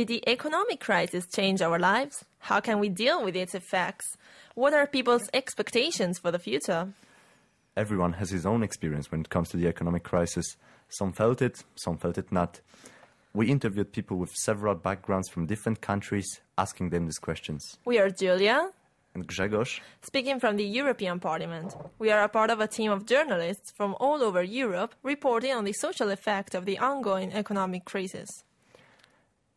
Did the economic crisis change our lives? How can we deal with its effects? What are people's expectations for the future? Everyone has his own experience when it comes to the economic crisis. Some felt it not. We interviewed people with several backgrounds from different countries, asking them these questions. We are Giulia and Grzegorz, speaking from the European Parliament. We are a part of a team of journalists from all over Europe reporting on the social effect of the ongoing economic crisis.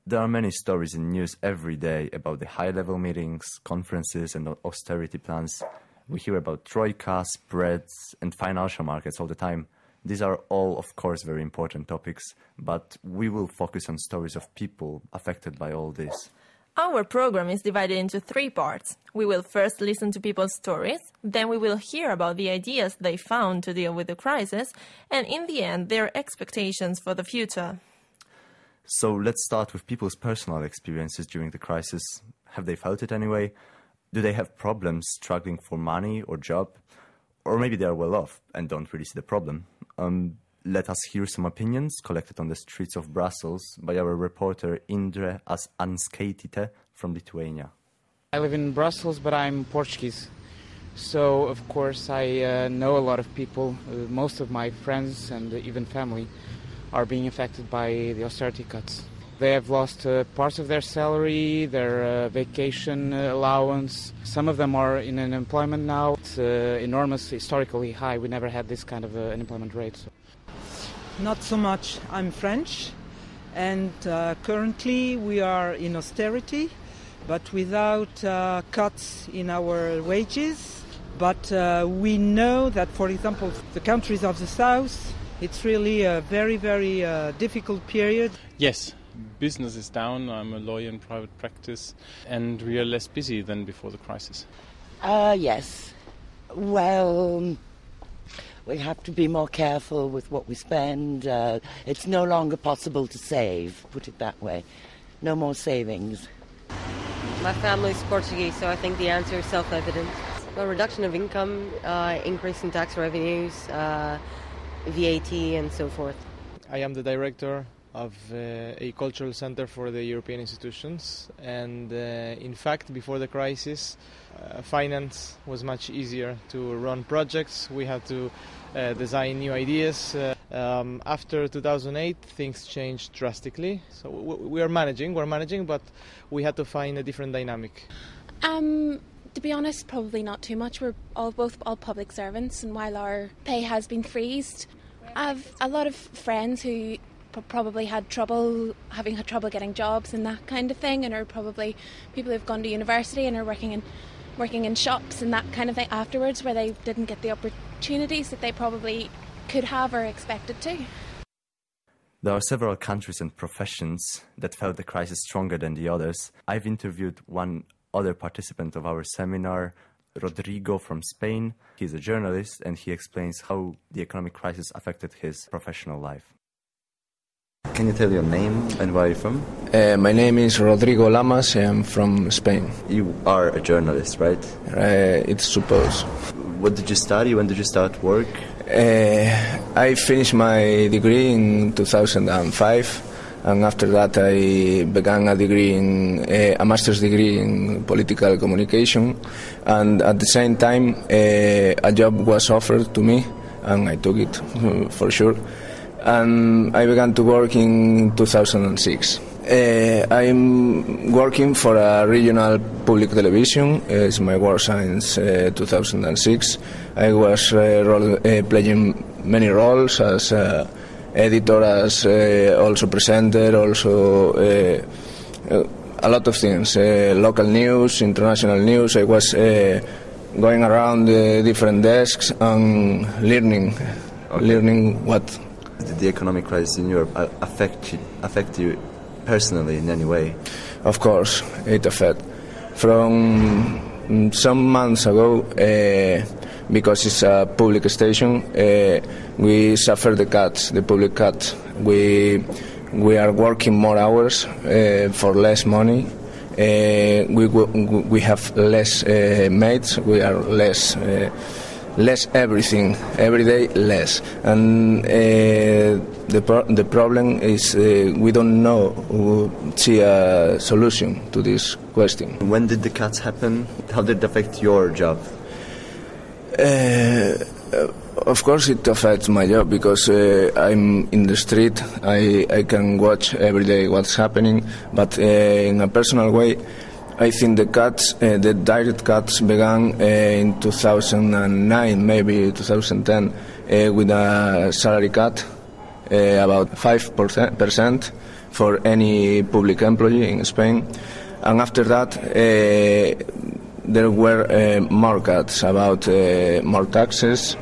There are many stories in news every day about the high-level meetings, conferences and austerity plans. We hear about troika, spreads and financial markets all the time. These are all, of course, very important topics, but we will focus on stories of people affected by all this. Our program is divided into 3 parts. We will first listen to people's stories, then we will hear about the ideas they found to deal with the crisis, and in the end, their expectations for the future. So let's start with people's personal experiences during the crisis. Have they felt it anyway? Do they have problems struggling for money or job? Or maybe they are well off and don't really see the problem. Let us hear some opinions collected on the streets of Brussels by our reporter Indré ANSKAITYTÉ from Lithuania. I live in Brussels, but I'm Portuguese. So, of course, I know a lot of people. Most of my friends and even family are being affected by the austerity cuts. They have lost parts of their salary, their vacation allowance. Some of them are in unemployment now. It's enormous, historically high. We never had this kind of unemployment rate. So. Not so much. I'm French, and currently we are in austerity, but without cuts in our wages. But we know that, for example, the countries of the south, it's really a very, very difficult period. Yes. Business is down. I'm a lawyer in private practice, and we are less busy than before the crisis. Yes. Well, we have to be more careful with what we spend. It's no longer possible to save, put it that way. No more savings. My family's Portuguese, so I think the answer is self-evident. A reduction of income, increase in tax revenues, VAT and so forth. I am the director of a cultural center for the European institutions, and in fact before the crisis finance was much easier to run projects. We had to design new ideas. After 2008 things changed drastically, so we're managing, but we had to find a different dynamic. To be honest, probably not too much. We're both public servants, and while our pay has been freezed, I've a lot of friends who probably had trouble getting jobs and that kind of thing, and are probably people who've gone to university and are working in shops and that kind of thing afterwards, where they didn't get the opportunities that they probably could have or expected to. There are several countries and professions that felt the crisis stronger than the others. I've interviewed one other participant of our seminar, Rodrigo from Spain. He's a journalist and he explains how the economic crisis affected his professional life. Can you tell your name and where you're from? My name is Rodrigo Llamas. I'm from Spain. You are a journalist, right? It's supposed. What did you study? When did you start work? I finished my degree in 2005, and after that I began a master's degree in political communication, and at the same time a job was offered to me, and I took it for sure. And I began to work in 2006. I'm working for a regional public television. It's my work since 2006. I was playing many roles as editor, as also presenter, also a lot of things. Local news, international news. I was going around different desks and learning what. Did the economic crisis in Europe affect you personally in any way? Of course, it affected. From some months ago, because it's a public station, we suffered the public cut. We are working more hours for less money. We have less mates. We are less less everything, every day less. And the problem is we don't see a solution to this question. When did the cuts happen? How did it affect your job? Of course it affects my job because I'm in the street, I can watch every day what's happening, but in a personal way, I think the cuts, the direct cuts began in 2009, maybe 2010, with a salary cut, about 5% for any public employee in Spain. And after that, there were more cuts, about more taxes,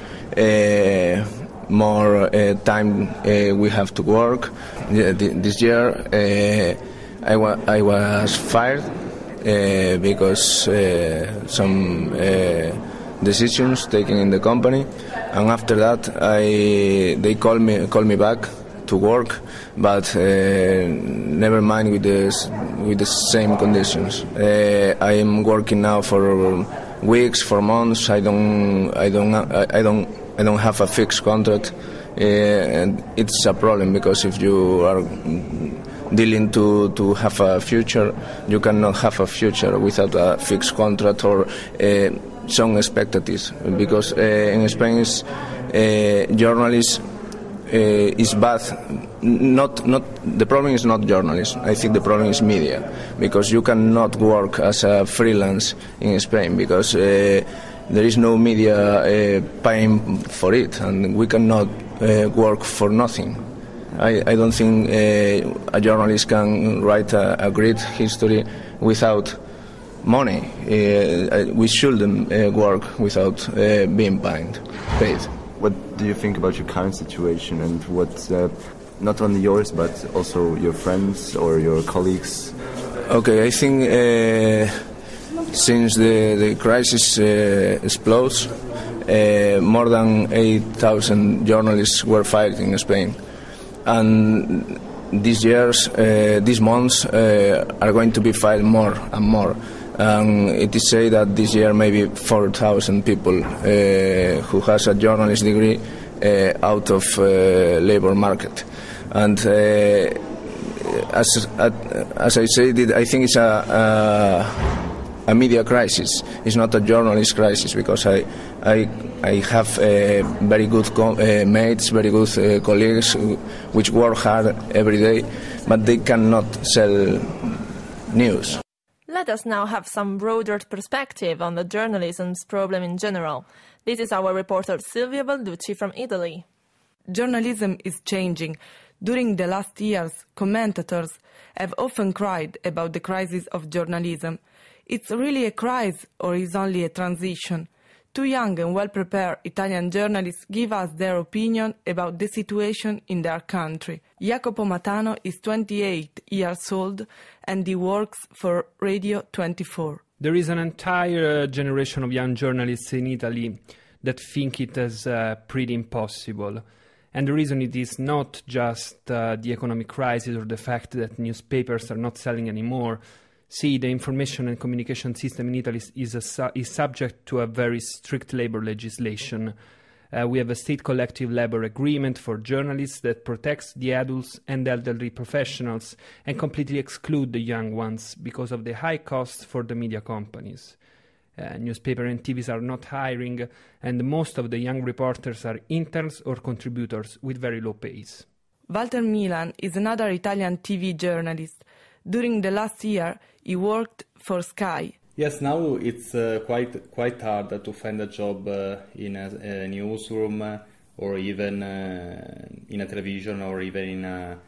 more time we have to work. This year I was fired because some decisions taken in the company, and after that they call me back to work, but never mind with the same conditions. I am working now for weeks, for months. I don't have a fixed contract, and it's a problem because if you are dealing to have a future, you cannot have a future without a fixed contract or some expectations. Because in Spain, journalists is bad. The problem is not journalists. I think the problem is media, because you cannot work as a freelance in Spain because there is no media paying for it, and we cannot work for nothing. I don't think a journalist can write a great history without money. We shouldn't work without being paid. What do you think about your current situation, and what, not only yours, but also your friends or your colleagues? Okay, I think since the crisis explodes, more than 8,000 journalists were fired in Spain. And these months are going to be fired more and more. It is said that this year maybe 4,000 people who has a journalist degree out of labor market. And as I said, I think it's a media crisis. It's not a journalist crisis, because I have very good mates, very good colleagues which work hard every day, but they cannot sell news. Let us now have some broader perspective on the journalism's problem in general. This is our reporter Silvia Balducci from Italy. Journalism is changing. During the last years, commentators have often cried about the crisis of journalism. It's really a crisis, or is only a transition? Two young and well-prepared Italian journalists give us their opinion about the situation in their country. Jacopo Matano is 28 years old and he works for Radio 24. There is an entire generation of young journalists in Italy that think it is pretty impossible. And the reason it is not just the economic crisis or the fact that newspapers are not selling anymore. See, the information and communication system in Italy is subject to a very strict labor legislation. We have a state collective labor agreement for journalists that protects the adults and elderly professionals and completely exclude the young ones because of the high costs for the media companies. Newspaper and TVs are not hiring, and most of the young reporters are interns or contributors with very low pays. Walter Milan is another Italian TV journalist. During the last year, he worked for Sky. Yes, now it's quite hard to find a job in a newsroom or even in a television or even in a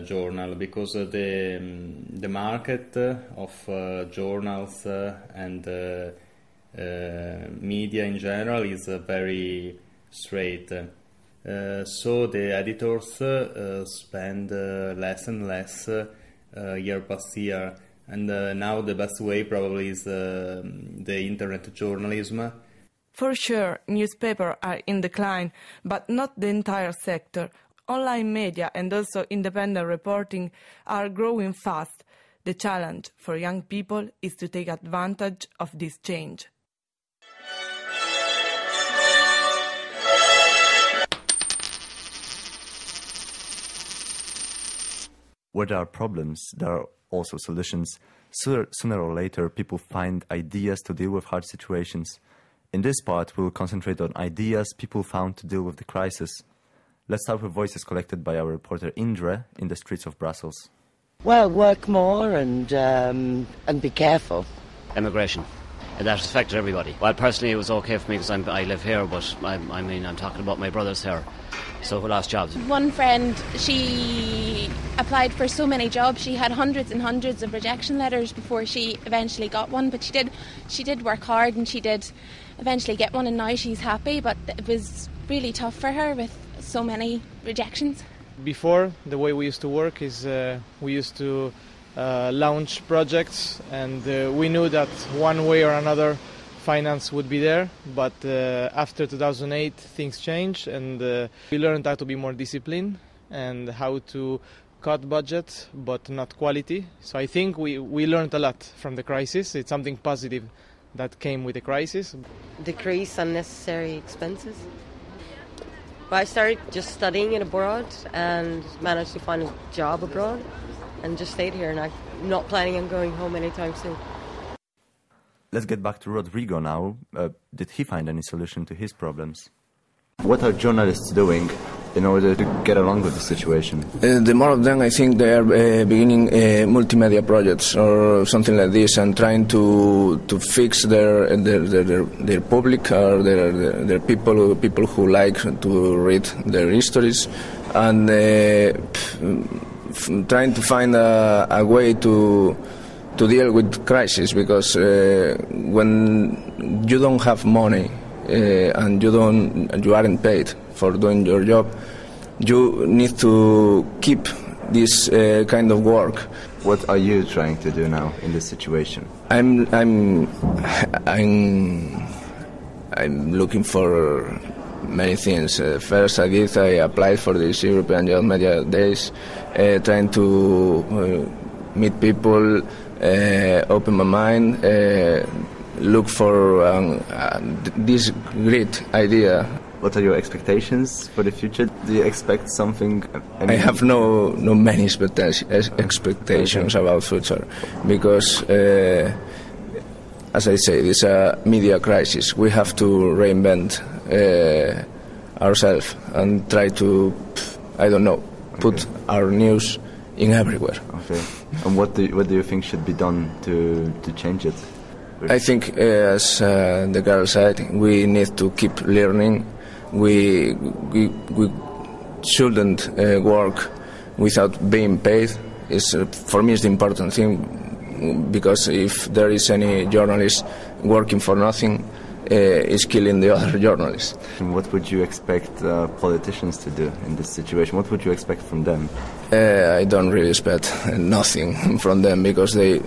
journal, because the market of journals and media in general is very straight. So the editors spend less and less year past year, and now the best way probably is the internet journalism. For sure, newspapers are in decline, but not the entire sector. Online media and also independent reporting are growing fast. The challenge for young people is to take advantage of this change. Where there are problems, there are also solutions. Sooner or later, people find ideas to deal with hard situations. In this part, we'll concentrate on ideas people found to deal with the crisis. Let's start with voices collected by our reporter Indré in the streets of Brussels. Well, work more and be careful. Immigration. That affected everybody. Well, personally, it was okay for me because I live here, but I'm talking about my brothers here, so who lost jobs. One friend, she applied for so many jobs. She had hundreds and hundreds of rejection letters before she eventually got one, but she did work hard and she did eventually get one, and now she's happy, but it was really tough for her with so many rejections. Before, the way we used to work is we used to launch projects, and we knew that one way or another finance would be there, but after 2008 things changed, and we learned how to be more disciplined and how to cut budget but not quality. So I think we learned a lot from the crisis. It's something positive that came with the crisis. Decrease unnecessary expenses. Well, I started just studying it abroad and managed to find a job abroad and just stayed here, and I'm not planning on going home anytime soon. Let's get back to Rodrigo now. Did he find any solution to his problems? What are journalists doing in order to get along with the situation? The more of them, I think they are beginning multimedia projects or something like this, and trying to fix their public or their people who like to read their histories, and trying to find a way to deal with crisis, because when you don't have money and you aren't paid for doing your job, you need to keep this kind of work. What are you trying to do now in this situation? I'm looking for many things. First, I applied for these European Youth Media Days, trying to meet people, open my mind, look for this great idea. What are your expectations for the future? Do you expect something? I have no many expectations about future, because as I say, this is a media crisis. We have to reinvent ourselves and try to, put our news in everywhere. Okay. And what do you think should be done to change it? I think, as the girl said, we need to keep learning. We shouldn't work without being paid. For me, it's the important thing, because if there is any journalist working for nothing, it's killing the other journalists. And what would you expect politicians to do in this situation? What would you expect from them? I don't really expect nothing from them, because they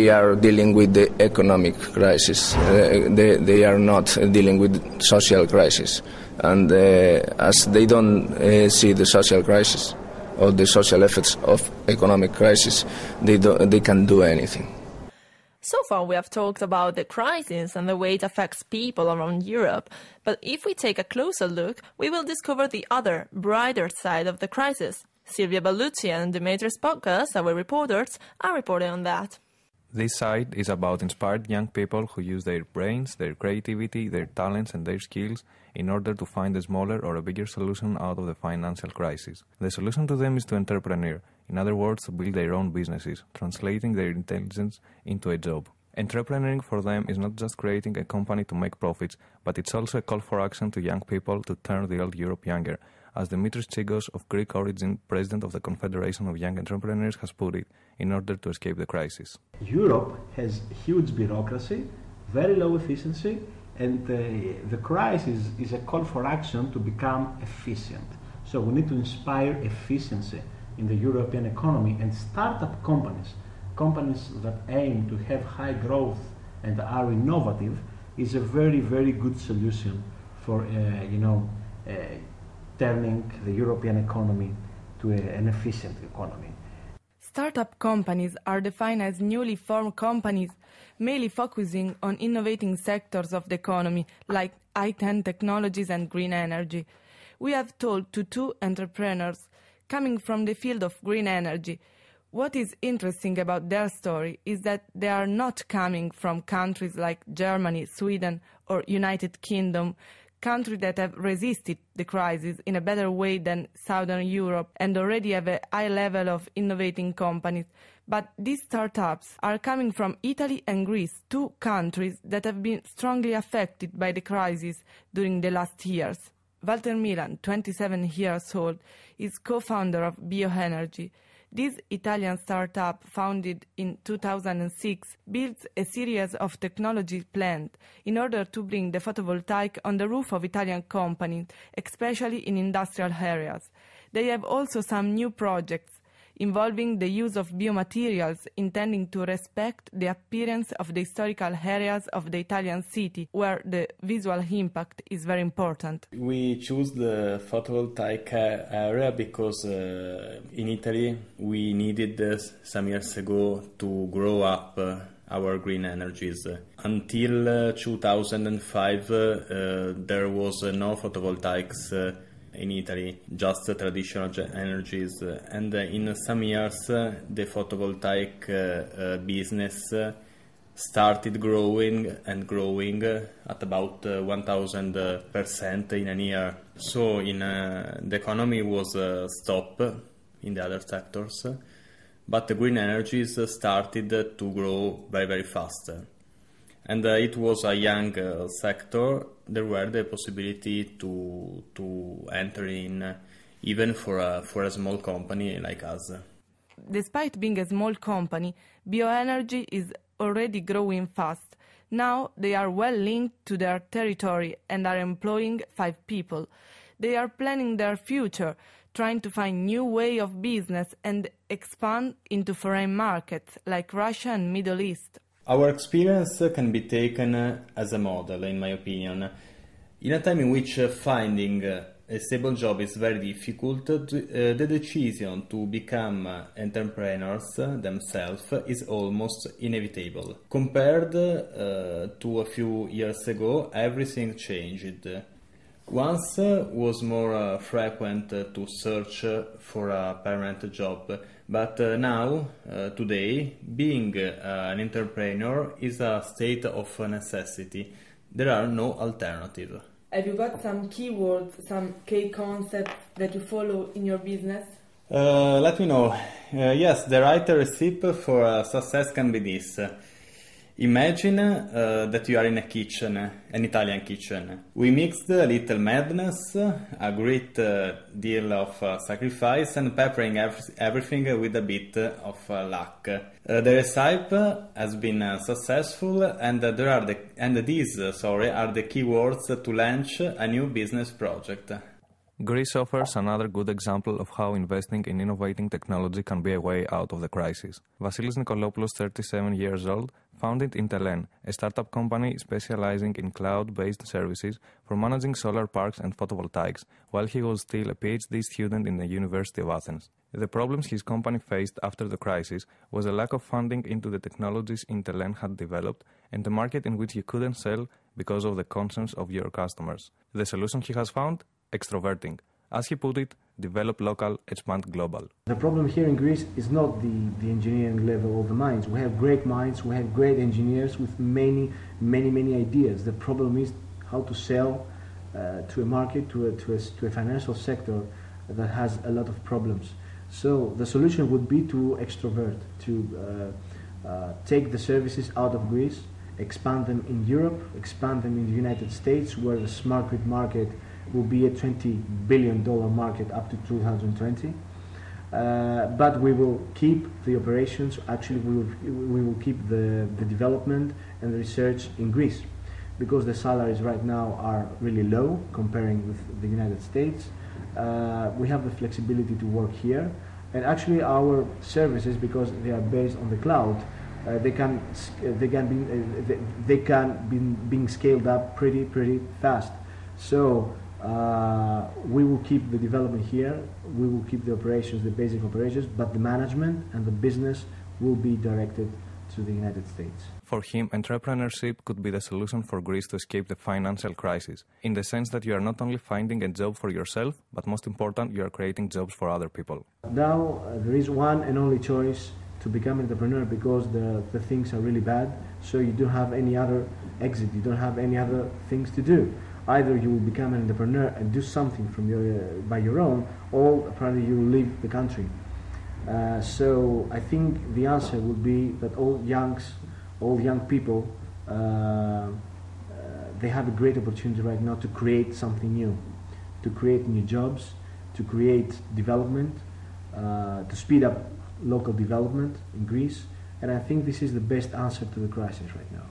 are dealing with the economic crisis. They are not dealing with social crisis, and as they don't see the social crisis or the social effects of economic crisis, they can't do anything. So far we have talked about the crisis and the way it affects people around Europe, but if we take a closer look, we will discover the other, brighter side of the crisis. Silvia BALDUCCI and Dimitris EMEA, our reporters, are reporting on that. This side is about inspired young people who use their brains, their creativity, their talents and their skills in order to find a smaller or a bigger solution out of the financial crisis. The solution to them is to entrepreneur, in other words, to build their own businesses, translating their intelligence into a job. Entrepreneuring for them is not just creating a company to make profits, but it's also a call for action to young people to turn the old Europe younger, as Dimitris EMEA, of Greek origin, president of the Confederation of Young Entrepreneurs, has put it, in order to escape the crisis. Europe has huge bureaucracy, very low efficiency, and the crisis is a call for action to become efficient. So we need to inspire efficiency in the European economy, and startup companies that aim to have high growth and are innovative, is a very, very good solution for turning the European economy to an efficient economy. Startup companies are defined as newly formed companies, mainly focusing on innovating sectors of the economy, like high-tech technologies and green energy. We have talked to two entrepreneurs, coming from the field of green energy. What is interesting about their story is that they are not coming from countries like Germany, Sweden or United Kingdom, countries that have resisted the crisis in a better way than Southern Europe and already have a high level of innovating companies. But these startups are coming from Italy and Greece, two countries that have been strongly affected by the crisis during the last years. Walter Milan, 27 years old, is co-founder of Bioenergy. This Italian startup, founded in 2006, builds a series of technology plants in order to bring the photovoltaic on the roof of Italian companies, especially in industrial areas. They have also some new projects involving the use of biomaterials intending to respect the appearance of the historical areas of the Italian city, where the visual impact is very important. We choose the photovoltaic area because in Italy we needed some years ago to grow up our green energies. Until 2005 there was no photovoltaics in Italy, just traditional energies, and in some years the photovoltaic business started growing at about 1000% in a year. So the economy was stopped in the other sectors, but the green energies started to grow very, very fast. And it was a young sector. There were the possibility to enter in, even for a small company like us. Despite being a small company, Bioenergy is already growing fast. Now they are well linked to their territory and are employing 5 people. They are planning their future, trying to find new way of business and expand into foreign markets like Russia and Middle East. Our experience can be taken as a model, in my opinion. In a time in which finding a stable job is very difficult, the decision to become entrepreneurs themselves is almost inevitable. Compared to a few years ago, everything changed. Once was more frequent to search for a permanent job, but now, today, being an entrepreneur is a state of necessity. There are no alternatives. Have you got some keywords, some key concepts that you follow in your business? Let me know. Yes, the right recipe for success can be this. Imagine that you are in a kitchen, an Italian kitchen. We mixed a little madness, a great deal of sacrifice, and peppering everything with a bit of luck. The recipe has been successful, and these are the key words to launch a new business project. Greece offers another good example of how investing in innovating technology can be a way out of the crisis. Vasilis Nikolopoulos, 37 years old, founded Intelen, a startup company specializing in cloud-based services for managing solar parks and photovoltaics, while he was still a PhD student in the University of Athens. The problems his company faced after the crisis was a lack of funding into the technologies Intelen had developed and a market in which you couldn't sell because of the concerns of your customers. The solution he has found? Extroverting. As he put it, develop local, expand global. The problem here in Greece is not the engineering level of the minds. We have great minds, we have great engineers with many ideas. The problem is how to sell to a market, to a financial sector that has a lot of problems. So the solution would be to extrovert, to take the services out of Greece, expand them in Europe, expand them in the United States, where the smart grid market will be a $20 billion market up to 2020. But we will keep the operations, actually we will keep the development and the research in Greece, because the salaries right now are really low comparing with the United States. We have the flexibility to work here, and actually our services, because they are based on the cloud, they can be being scaled up pretty fast. So we will keep the development here, we will keep the operations, the basic operations, but the management and the business will be directed to the United States. For him, entrepreneurship could be the solution for Greece to escape the financial crisis, in the sense that you are not only finding a job for yourself, but most important, you are creating jobs for other people. Now there is one and only choice to become an entrepreneur because the things are really bad, so you don't have any other exit, you don't have any other things to do. Either you will become an entrepreneur and do something from by your own, or apparently you will leave the country. So I think the answer would be that all young people, they have a great opportunity right now to create something new, to create new jobs, to create development, to speed up local development in Greece, and I think this is the best answer to the crisis right now.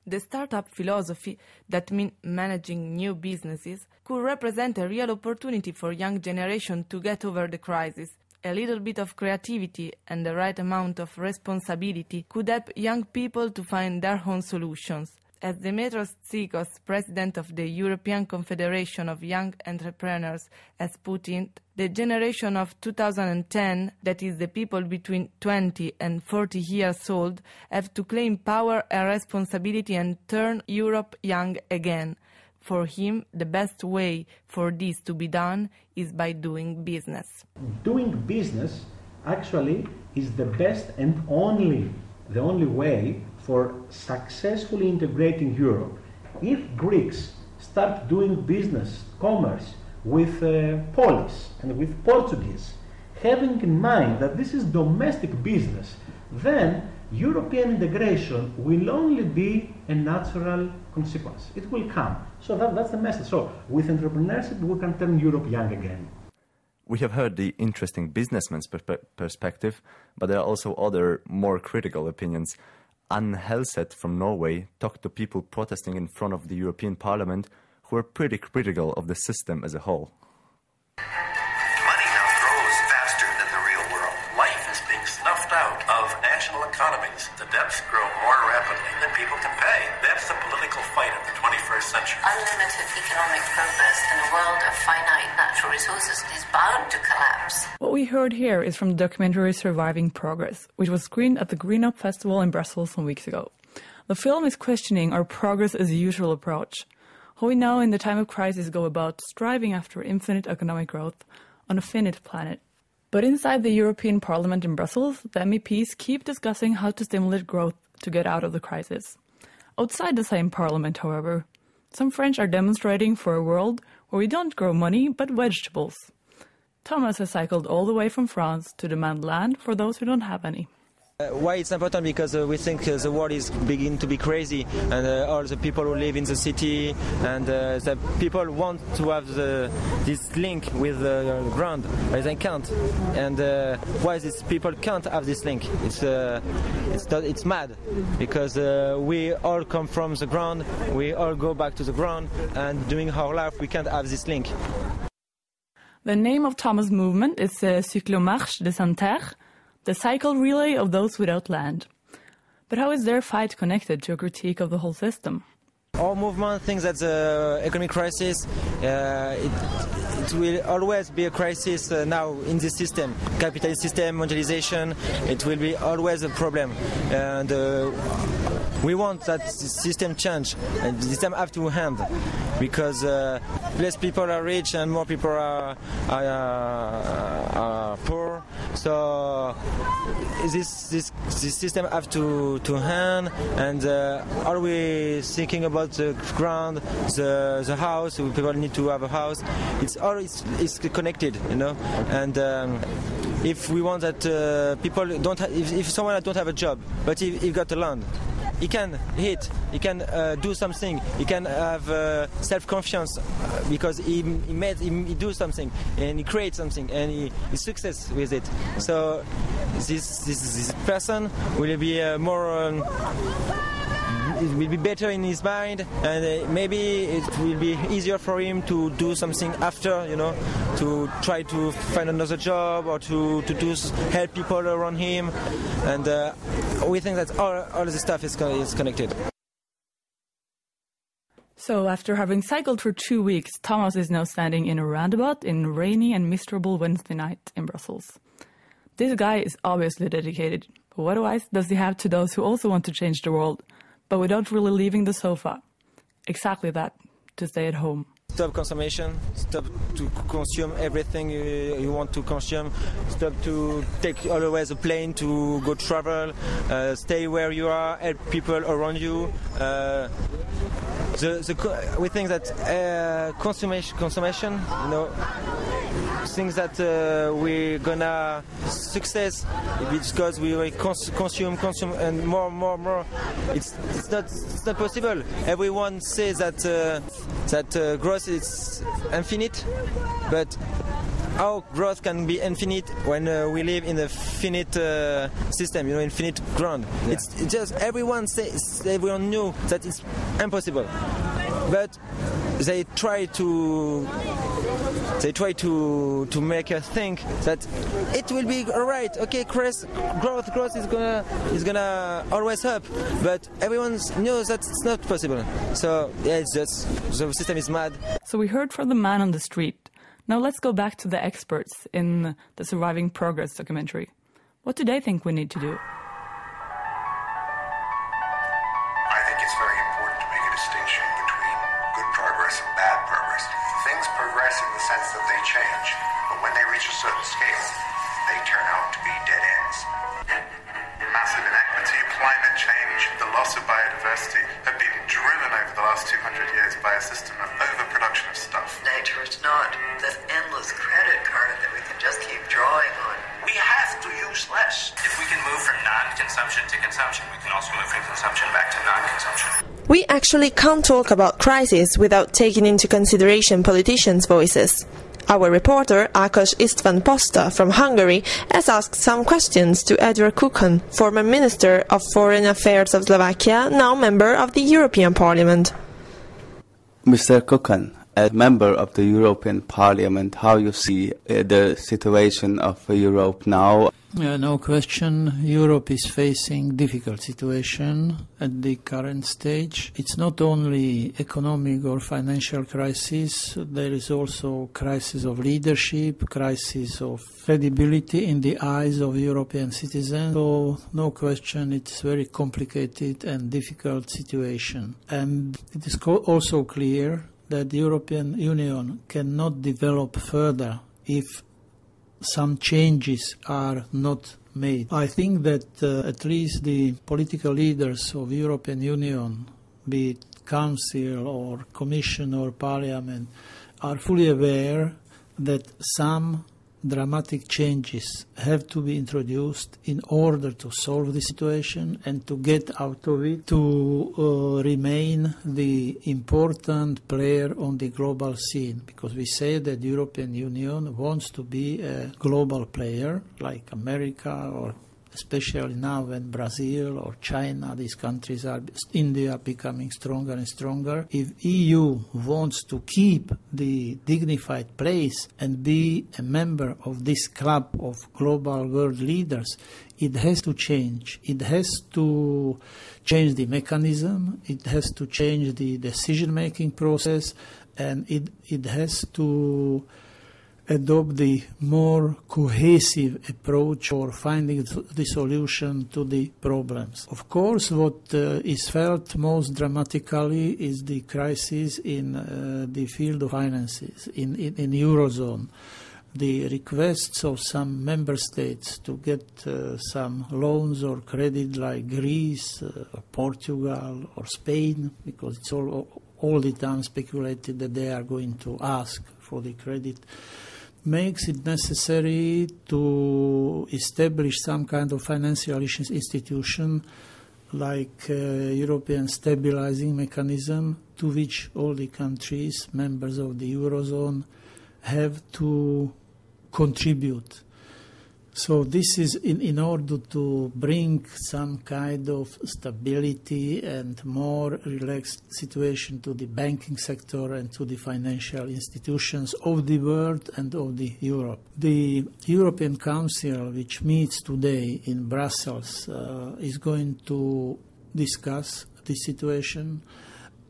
The startup philosophy, that means managing new businesses, could represent a real opportunity for young generation to get over the crisis. A little bit of creativity and the right amount of responsibility could help young people to find their own solutions. As Dimitris EMEA, president of the European Confederation of Young Entrepreneurs, has put it, the generation of 2010, that is the people between 20 and 40 years old, have to claim power and responsibility and turn Europe young again. For him, the best way for this to be done is by doing business. Doing business actually is the best and the only way for successfully integrating Europe. If Greeks start doing business, commerce with Polish and with Portuguese, having in mind that this is domestic business, then European integration will only be a natural consequence. It will come. So that's the message. So with entrepreneurship, we can turn Europe young again. We have heard the interesting businessman's perspective, but there are also other, more critical opinions. HELSETH from Norway talked to people protesting in front of the European Parliament who are pretty critical of the system as a whole. Money now grows faster than the real world. Life is being snuffed out of national economies. The debts grow more rapidly than people can pay. That's the political fight of the 21st century. Unlimited economic progress in a world of finite natural resources is bound to collapse. What we heard here is from the documentary Surviving Progress, which was screened at the Green Up Festival in Brussels some weeks ago. The film is questioning our progress as usual approach, how we now in the time of crisis go about striving after infinite economic growth on a finite planet. But inside the European Parliament in Brussels, the MEPs keep discussing how to stimulate growth to get out of the crisis. Outside the same parliament, however, some French are demonstrating for a world where we don't grow money but vegetables. Thomas has cycled all the way from France to demand land for those who don't have any. Why it's important? Because we think the world is beginning to be crazy, and all the people who live in the city and the people want to have this link with the ground, but they can't. And why these people can't have this link? It's mad, because we all come from the ground, we all go back to the ground, and during our life we can't have this link. The name of Thomas' movement is Cyclomarche des Sans Terre, the cycle relay of those without land. But how is their fight connected to a critique of the whole system? Our movement thinks that the economic crisis, it will always be a crisis now in this system. Capitalist system, mondialization, it will be always a problem. And we want that the system change, and the system have to end, because less people are rich and more people are poor. So this system have to end, and are we thinking about the ground, the house? People need to have a house. It's connected, you know. And if we want that people don't, if someone don't have a job, but he got a land, he can hit, he can do something, he can have self-confidence because he do something and he creates something and he success with it. So this person will be more. It will be better in his mind, and maybe it will be easier for him to do something after, you know, to try to find another job or to help people around him. And we think that all this stuff is connected. So after having cycled for 2 weeks, Thomas is now standing in a roundabout in rainy and miserable Wednesday night in Brussels. This guy is obviously dedicated. What advice does he have to those who also want to change the world, but without really leaving the sofa? Exactly that, to stay at home. Stop consumption, stop to consume everything you want to consume, stop to take always a plane to go travel, stay where you are, help people around you. We think that consumption, you know, things that we're gonna success because we will consume and more. It's not possible. Everyone says that growth is infinite, but how growth can be infinite when we live in a finite system, you know, infinite ground? Yeah. It's just everyone knew that it's impossible, but they try to make us think that it will be all right. Okay, growth is gonna always up, but everyone knows that it's not possible. So yeah, it's just the system is mad. So we heard from the man on the street. Now let's go back to the experts in the Surviving Progress documentary. What do they think we need to do? I think it's very important to make a distinction between good progress and bad progress. Things progress in the sense that they change, but when they reach a certain scale, they turn out to be dead ends. Massive inequity, climate change, the loss of biodiversity have been driven over the last 200 years by a system of overproduction of stuff. Nature is not this endless credit card that we can just keep drawing on. We have to use less. If we can move from non-consumption to consumption, we can also move from consumption back to non-consumption. We actually can't talk about crisis without taking into consideration politicians' voices. Our reporter, Ákos István Posta from Hungary, has asked some questions to Eduard KUKAN, former Minister of Foreign Affairs of Slovakia, now member of the European Parliament. Mr. KUKAN, as member of the European Parliament, how you see the situation of Europe now? No question, Europe is facing difficult situation at the current stage. It's not only economic or financial crisis, there is also crisis of leadership, crisis of credibility in the eyes of European citizens. So no question, it's very complicated and difficult situation. And it is also clear that the European Union cannot develop further if some changes are not made. I think that at least the political leaders of the European Union, be it Council or Commission or Parliament, are fully aware that some dramatic changes have to be introduced in order to solve the situation and to get out of it, to remain the important player on the global scene. Because we say that the European Union wants to be a global player, like America or especially now when Brazil or China, these countries are, India becoming stronger and stronger. If EU wants to keep the dignified place and be a member of this club of global world leaders, it has to change. It has to change the mechanism, it has to change the decision-making process, and it has to adopt the more cohesive approach for finding the solution to the problems. Of course, what is felt most dramatically is the crisis in the field of finances, in Eurozone. The requests of some member states to get some loans or credit like Greece, Portugal or Spain, because it's all the time speculated that they are going to ask for the credit, makes it necessary to establish some kind of financial institution like European stabilizing mechanism, to which all the countries, members of the Eurozone, have to contribute. So this is in order to bring some kind of stability and more relaxed situation to the banking sector and to the financial institutions of the world and of the Europe. The European Council, which meets today in Brussels, is going to discuss this situation.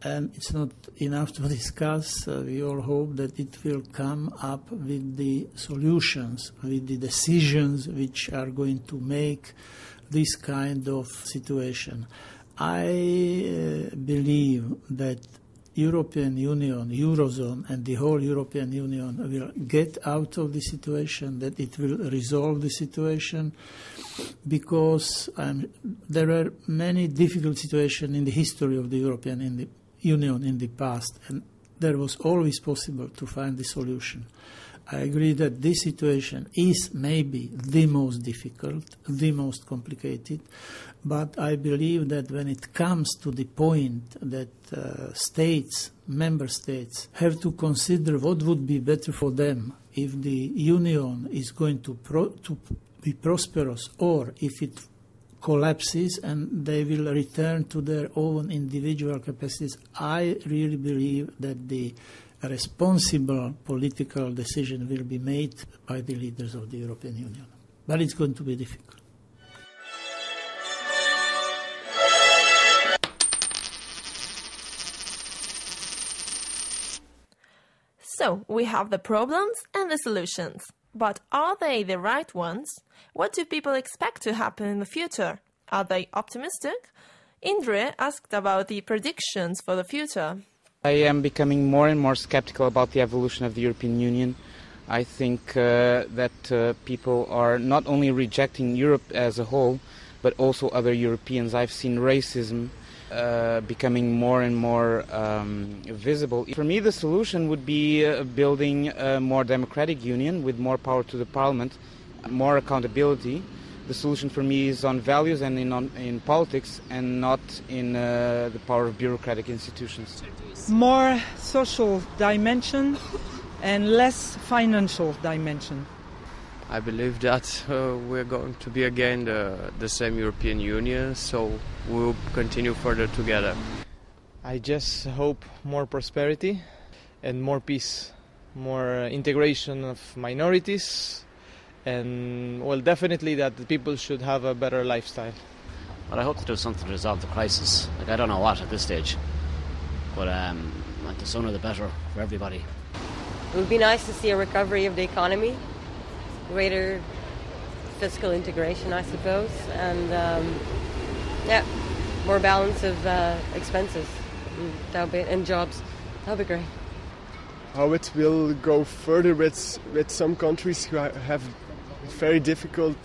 And it's not enough to discuss. We all hope that it will come up with the solutions, with the decisions which are going to make this kind of situation. I believe that European Union, Eurozone, and the whole European Union will get out of the situation, that it will resolve the situation, because there were many difficult situations in the history of the European Union in the past, and there was always possible to find the solution. I agree that this situation is maybe the most difficult, the most complicated, but I believe that when it comes to the point that member states, have to consider what would be better for them if the Union is going to be prosperous, or if it collapses and they will return to their own individual capacities, I really believe that the responsible political decision will be made by the leaders of the European Union. But it's going to be difficult. So, we have the problems and the solutions. But are they the right ones? What do people expect to happen in the future? Are they optimistic? Indré asked about the predictions for the future. I am becoming more and more skeptical about the evolution of the European Union. I think that people are not only rejecting Europe as a whole, but also other Europeans. I've seen racism becoming more and more visible. For me, the solution would be building a more democratic union with more power to the parliament, more accountability. The solution for me is on values and in politics, and not in the power of bureaucratic institutions. More social dimension and less financial dimension. I believe that we're going to be again the same European Union, so we'll continue further together. I just hope more prosperity and more peace, more integration of minorities, and well, definitely that the people should have a better lifestyle. Well, I hope to do something to resolve the crisis. I don't know what at this stage, but the sooner the better for everybody. It would be nice to see a recovery of the economy, greater fiscal integration, I suppose, and more balance of expenses and jobs. That would be great. How it will go further with some countries who have very difficult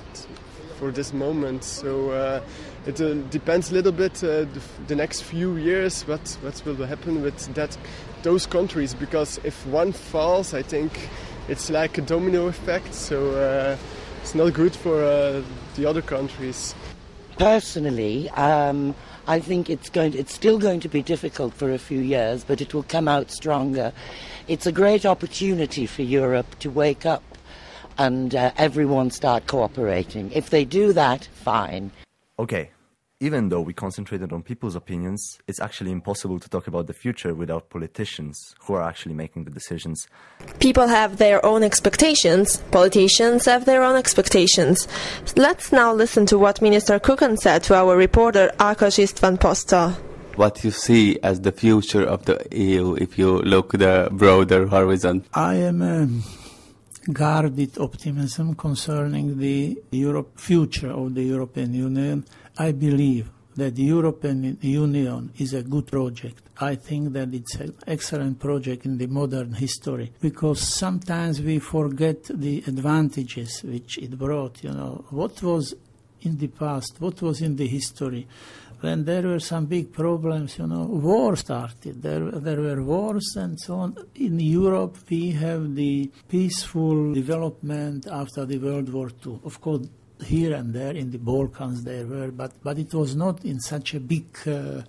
for this moment. So it depends a little bit the next few years what will happen with those countries, because if one falls, I think it's like a domino effect. So it's not good for the other countries. Personally, I think it's still going to be difficult for a few years, but it will come out stronger. It's a great opportunity for Europe to wake up and everyone start cooperating. If they do that, fine. Okay, even though we concentrated on people's opinions, it's actually impossible to talk about the future without politicians who are actually making the decisions. People have their own expectations. Politicians have their own expectations. Let's now listen to what Minister KUKAN said to our reporter Ákos István Posta. What you see as the future of the EU if you look the broader horizon? I am guarded optimism concerning the future of the European Union. I believe that the European Union is a good project. I think that it's an excellent project in the modern history, because sometimes we forget the advantages which it brought. You know, what was in the past, what was in the history. When there were some big problems, war started. There were wars and so on. In Europe, we have the peaceful development after the World War II. Of course, here and there in the Balkans there were, but it was not in such a big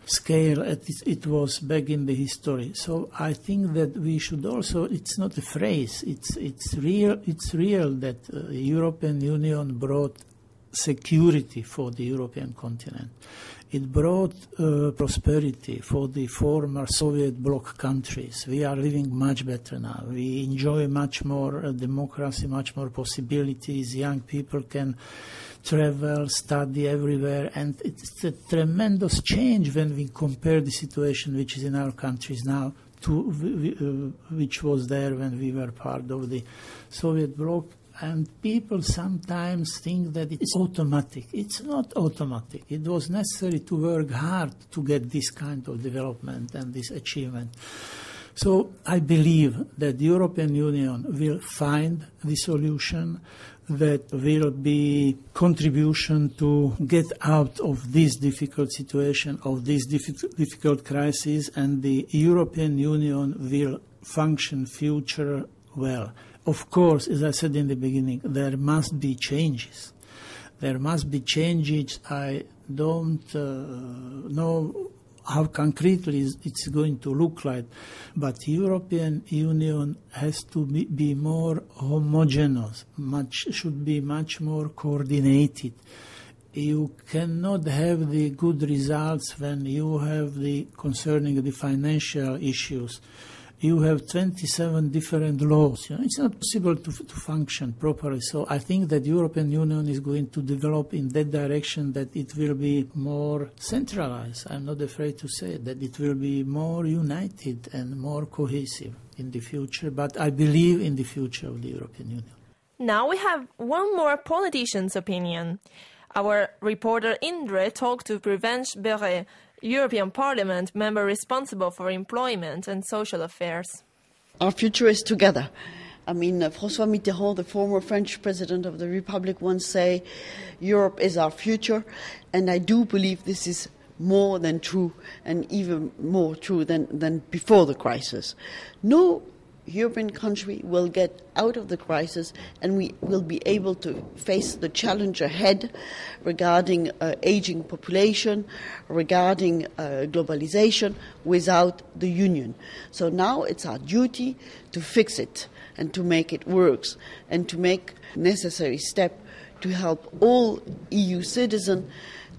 scale as it was back in the history. So I think that we should also, it's not a phrase, it's real that the European Union brought security for the European continent. It brought prosperity for the former Soviet bloc countries. We are living much better now. We enjoy much more democracy, much more possibilities. Young people can travel, study everywhere, and it's a tremendous change when we compare the situation which is in our countries now which was there when we were part of the Soviet bloc. And people sometimes think that it's automatic. It's not automatic. It was necessary to work hard to get this kind of development and this achievement. So I believe that the European Union will find the solution that will be contribution to get out of this difficult situation, of this difficult crisis, and the European Union will function future well. Of course, as I said in the beginning, there must be changes. There must be changes. I don't know how concretely it's going to look like, but European Union has to be more homogeneous, should be much more coordinated. You cannot have the good results when you have concerning the financial issues. You have 27 different laws. It's not possible to function properly. So I think that the European Union is going to develop in that direction, that it will be more centralized. I'm not afraid to say that it will be more united and more cohesive in the future. But I believe in the future of the European Union. Now we have one more politician's opinion. Our reporter Indré talked to Pervenche BERÈS, European Parliament member responsible for employment and social affairs. Our future is together. I mean, François Mitterrand, the former French president of the Republic, once said, Europe is our future, and I do believe this is more than true, and even more true than before the crisis. No European country will get out of the crisis, and we will be able to face the challenge ahead regarding aging population, regarding globalization, without the Union. So now it's our duty to fix it and to make it work, and to make necessary steps to help all EU citizens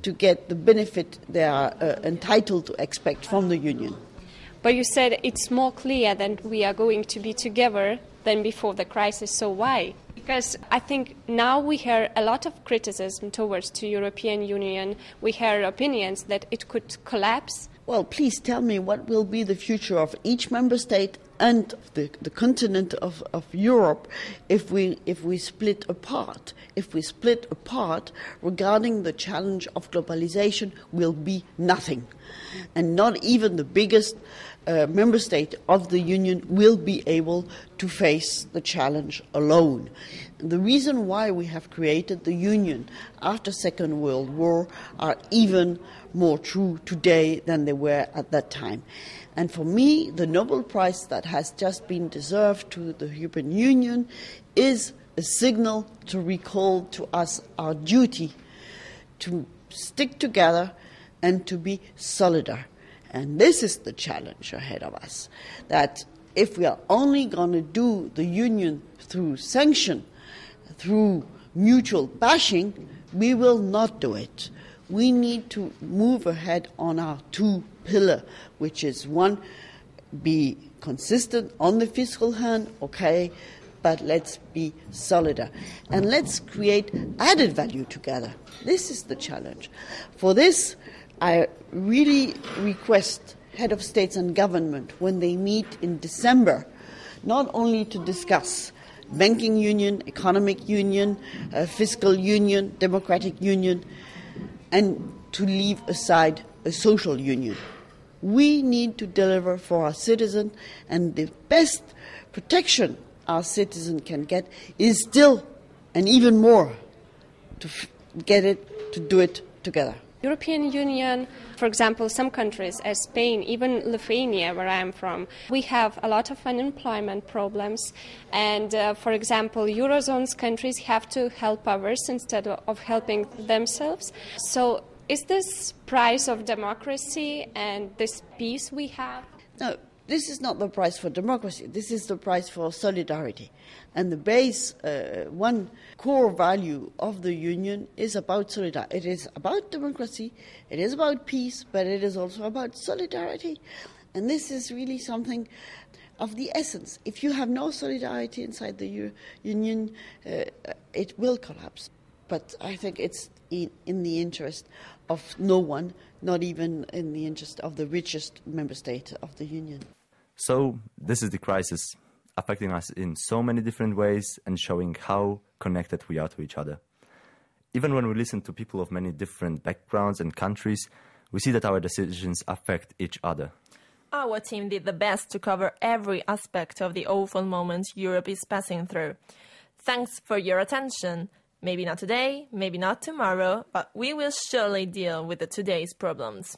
to get the benefit they are entitled to expect from the Union. But you said it's more clear that we are going to be together than before the crisis. So why? Because I think now we hear a lot of criticism towards the European Union. We hear opinions that it could collapse. Well, please tell me what will be the future of each member state and the continent of Europe if we split apart. If we split apart, regarding the challenge of globalization will be nothing. And not even the biggest member state of the Union will be able to face the challenge alone. The reason why we have created the Union after the Second World War are even more true today than they were at that time. And for me, the Nobel Prize that has just been deserved to the European Union is a signal to recall to us our duty to stick together and to be solidar. And this is the challenge ahead of us, that if we are only going to do the Union through sanction, through mutual bashing, we will not do it. We need to move ahead on our two pillars, which is one, be consistent on the fiscal hand, okay, but let's be solidar. And let's create added value together. This is the challenge. For this, I really request head of states and government, when they meet in December, not only to discuss banking union, economic union, fiscal union, democratic union, and to leave aside a social union. We need to deliver for our citizens, and the best protection our citizen can get is still, and even more, to do it together. European Union, for example, some countries as Spain, even Lithuania, where I am from, we have a lot of unemployment problems. And, for example, Eurozone's countries have to help others instead of helping themselves. So is this price of democracy and this peace we have? No, this is not the price for democracy. This is the price for solidarity. And the base, one core value of the Union is about solidarity. It is about democracy, it is about peace, but it is also about solidarity. And this is really something of the essence. If you have no solidarity inside the Union, it will collapse. But I think it's in the interest of no one, not even in the interest of the richest member state of the Union. So this is the crisis, affecting us in so many different ways and showing how connected we are to each other. Even when we listen to people of many different backgrounds and countries, we see that our decisions affect each other. Our team did the best to cover every aspect of the awful moment Europe is passing through. Thanks for your attention. Maybe not today, maybe not tomorrow, but we will surely deal with today's problems.